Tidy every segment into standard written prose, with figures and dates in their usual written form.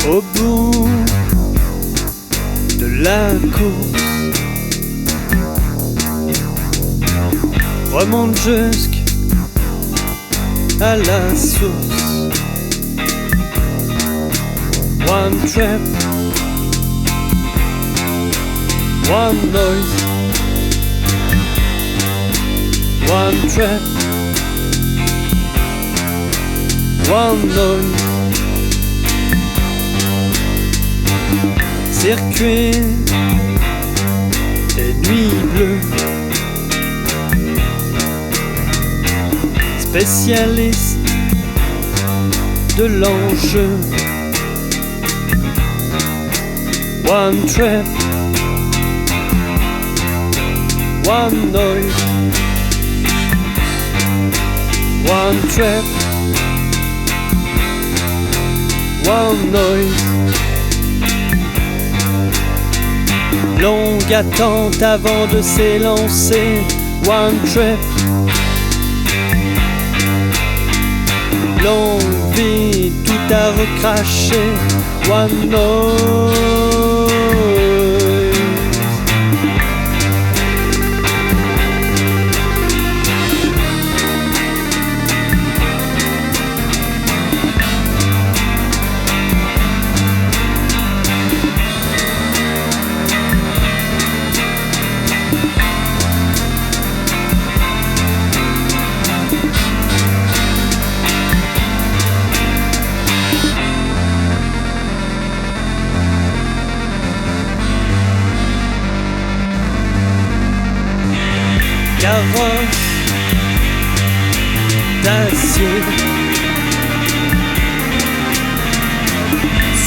Au bout de la course, remonte jusqu'à la source. One trip, one noise. One trip, one noise. Circuit des nuits bleues, spécialiste de l'enjeu. One trip, one noise. One trip, one noise. Longue attente avant de s'élancer. One trip, longue vie, tout à recracher. One noise. Carrosse d'acier,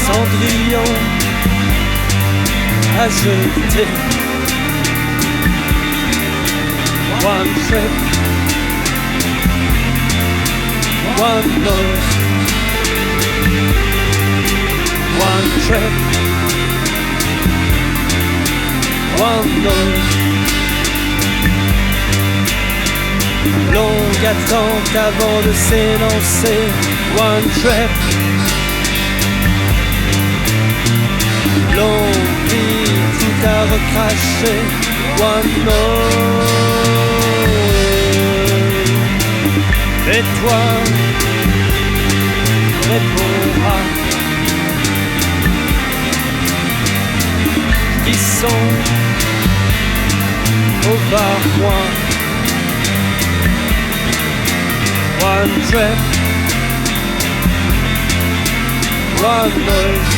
cendrillon à jeter. One trip, one noise. One trip, one noise. Longue attente avant de s'élancer. One trip, longue vie, tout à recracher. One noise. Et toi répondras qui sont au barouin. One trip, one noise.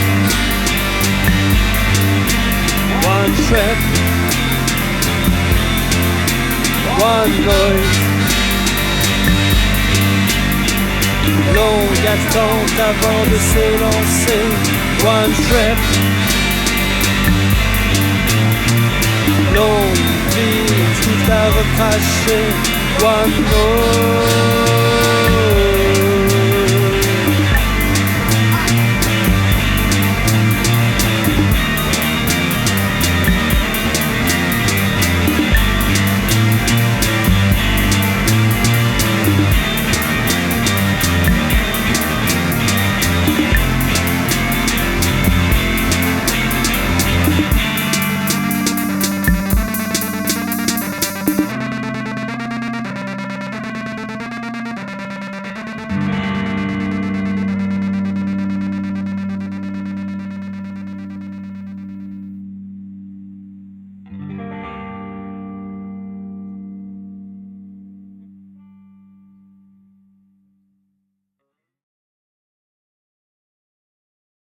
One trip, one noise. Longue attente avant de s'élancer. One trip, longue vie, tout à recracher. One noise.